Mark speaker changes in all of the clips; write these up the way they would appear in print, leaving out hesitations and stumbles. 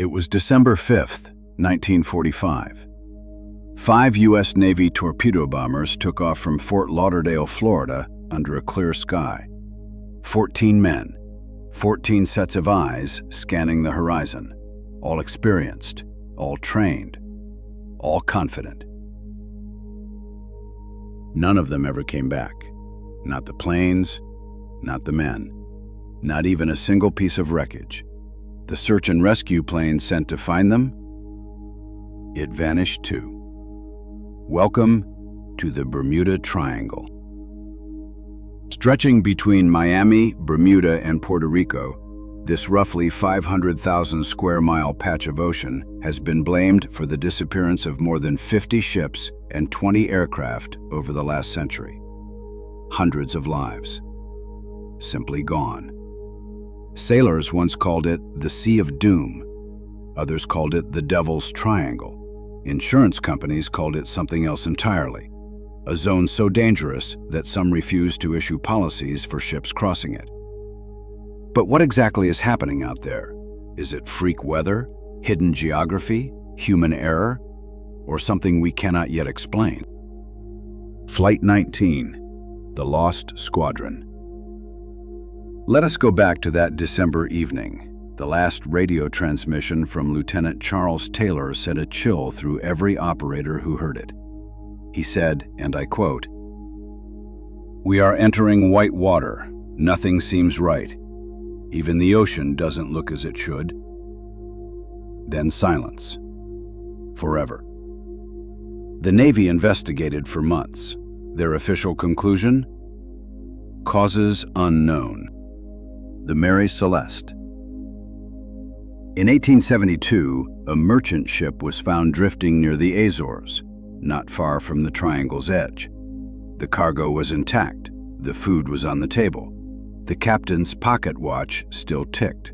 Speaker 1: It was December 5th, 1945. 5 U.S. Navy torpedo bombers took off from Fort Lauderdale, Florida, under a clear sky. 14 men, 14 sets of eyes scanning the horizon, all experienced, all trained, all confident. None of them ever came back. Not the planes, not the men, not even a single piece of wreckage. The search and rescue plane sent to find them, it vanished too. Welcome to the Bermuda Triangle. Stretching between Miami, Bermuda, and Puerto Rico, this roughly 500,000 square mile patch of ocean has been blamed for the disappearance of more than 50 ships and 20 aircraft over the last century. Hundreds of lives, simply gone. Sailors once called it the Sea of Doom. Others called it the Devil's Triangle. Insurance companies called it something else entirely, a zone so dangerous that some refused to issue policies for ships crossing it. But what exactly is happening out there? Is it freak weather, hidden geography, human error, or something we cannot yet explain? Flight 19, the Lost Squadron. Let us go back to that December evening. The last radio transmission from Lieutenant Charles Taylor sent a chill through every operator who heard it. He said, and I quote, "We are entering white water. Nothing seems right. Even the ocean doesn't look as it should." Then silence. Forever. The Navy investigated for months. Their official conclusion? Causes unknown. The Mary Celeste. In 1872, a merchant ship was found drifting near the Azores, not far from the triangle's edge. The cargo was intact, the food was on the table, the captain's pocket watch still ticked.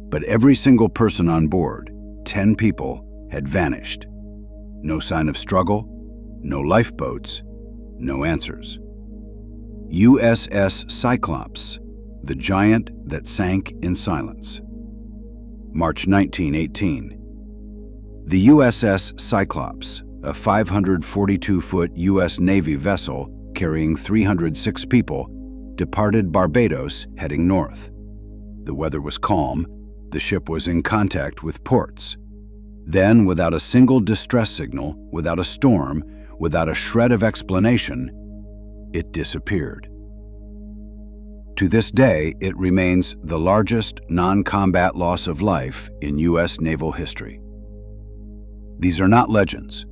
Speaker 1: But every single person on board, 10 people, had vanished. No sign of struggle, no lifeboats, no answers. USS Cyclops, the giant that sank in silence. March 1918. The USS Cyclops, a 542-foot U.S. Navy vessel carrying 306 people, departed Barbados heading north. The weather was calm, the ship was in contact with ports. Then, without a single distress signal, without a storm, without a shred of explanation, it disappeared. To this day, it remains the largest non-combat loss of life in U.S. naval history. These are not legends.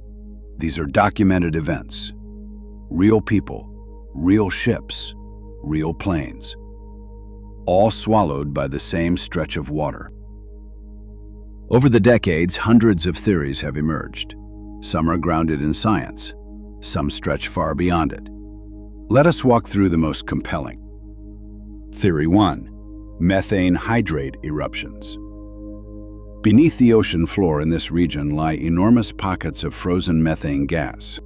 Speaker 1: These are documented events. Real people, real ships, real planes. All swallowed by the same stretch of water. Over the decades, hundreds of theories have emerged. Some are grounded in science. Some stretch far beyond it. Let us walk through the most compelling. Theory 1. Methane hydrate eruptions. Beneath the ocean floor in this region lie enormous pockets of frozen methane gas.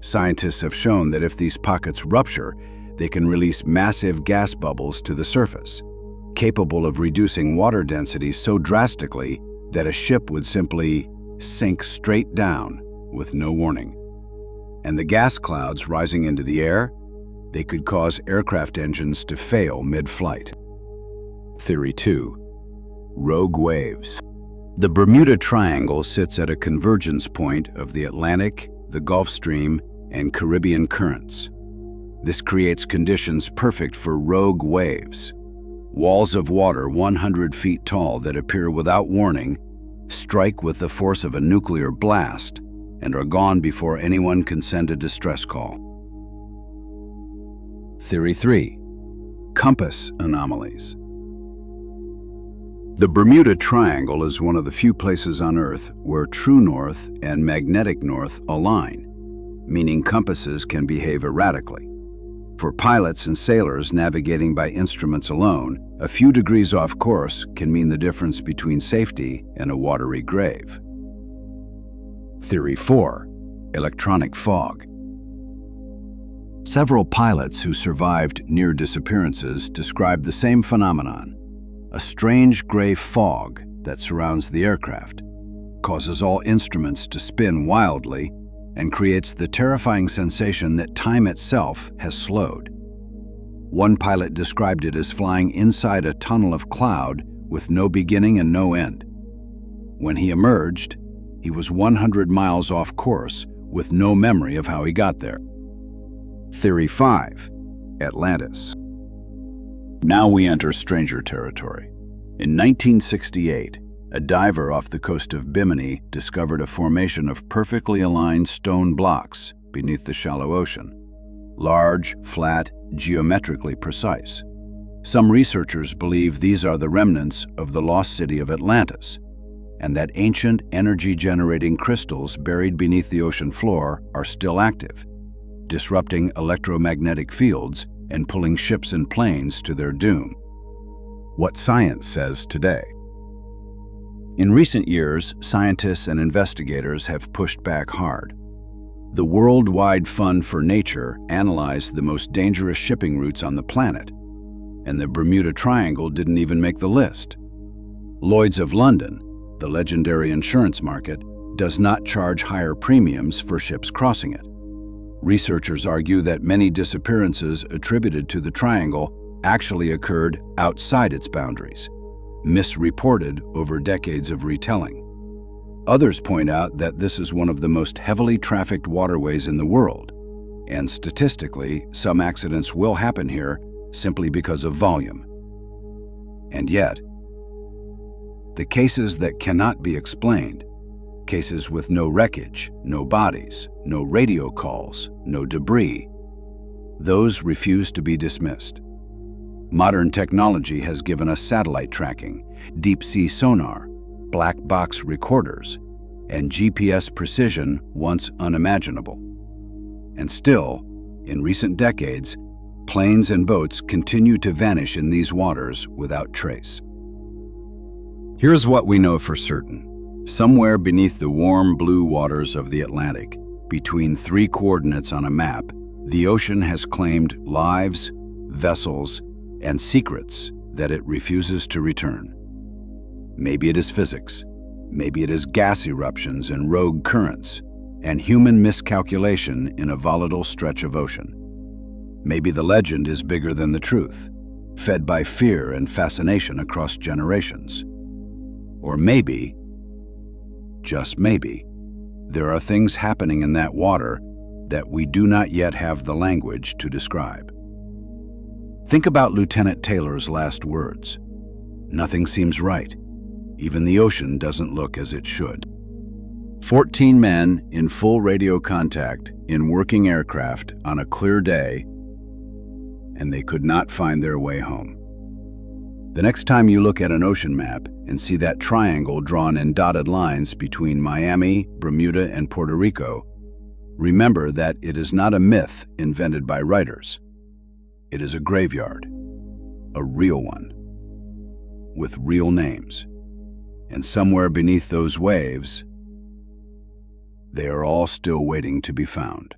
Speaker 1: Scientists have shown that if these pockets rupture, they can release massive gas bubbles to the surface, capable of reducing water density so drastically that a ship would simply sink straight down with no warning. And the gas clouds rising into the air, they could cause aircraft engines to fail mid-flight. Theory 2. Rogue waves. The Bermuda Triangle sits at a convergence point of the Atlantic, the Gulf Stream, and Caribbean currents. This creates conditions perfect for rogue waves. Walls of water 100 feet tall that appear without warning, strike with the force of a nuclear blast, and are gone before anyone can send a distress call. Theory 3. Compass anomalies. The Bermuda Triangle is one of the few places on Earth where true north and magnetic north align, meaning compasses can behave erratically. For pilots and sailors navigating by instruments alone, a few degrees off course can mean the difference between safety and a watery grave. Theory 4. Electronic fog. Several pilots who survived near disappearances described the same phenomenon, a strange gray fog that surrounds the aircraft, causes all instruments to spin wildly, and creates the terrifying sensation that time itself has slowed. One pilot described it as flying inside a tunnel of cloud with no beginning and no end. When he emerged, he was 100 miles off course with no memory of how he got there. Theory 5. Atlantis. Now we enter stranger territory. In 1968, a diver off the coast of Bimini discovered a formation of perfectly aligned stone blocks beneath the shallow ocean. Large, flat, geometrically precise. Some researchers believe these are the remnants of the lost city of Atlantis, and that ancient energy-generating crystals buried beneath the ocean floor are still active, disrupting electromagnetic fields and pulling ships and planes to their doom. What science says today. In recent years, scientists and investigators have pushed back hard. The Worldwide Fund for Nature analyzed the most dangerous shipping routes on the planet, and the Bermuda Triangle didn't even make the list. Lloyd's of London, the legendary insurance market, does not charge higher premiums for ships crossing it. Researchers argue that many disappearances attributed to the triangle actually occurred outside its boundaries, misreported over decades of retelling. Others point out that this is one of the most heavily trafficked waterways in the world, and statistically, some accidents will happen here simply because of volume. And yet, the cases that cannot be explained, cases with no wreckage, no bodies, no radio calls, no debris, those refuse to be dismissed. Modern technology has given us satellite tracking, deep-sea sonar, black box recorders, and GPS precision once unimaginable. And still, in recent decades, planes and boats continue to vanish in these waters without trace. Here's what we know for certain. Somewhere beneath the warm blue waters of the Atlantic, between 3 coordinates on a map, the ocean has claimed lives, vessels, and secrets that it refuses to return. Maybe it is physics, maybe it is gas eruptions and rogue currents, and human miscalculation in a volatile stretch of ocean. Maybe the legend is bigger than the truth, fed by fear and fascination across generations. Or maybe, just maybe, there are things happening in that water that we do not yet have the language to describe. Think about Lieutenant Taylor's last words. Nothing seems right. Even the ocean doesn't look as it should. 14 men in full radio contact in working aircraft on a clear day, and they could not find their way home. The next time you look at an ocean map and see that triangle drawn in dotted lines between Miami, Bermuda, and Puerto Rico, remember that it is not a myth invented by writers. It is a graveyard, a real one, with real names. And somewhere beneath those waves, they are all still waiting to be found.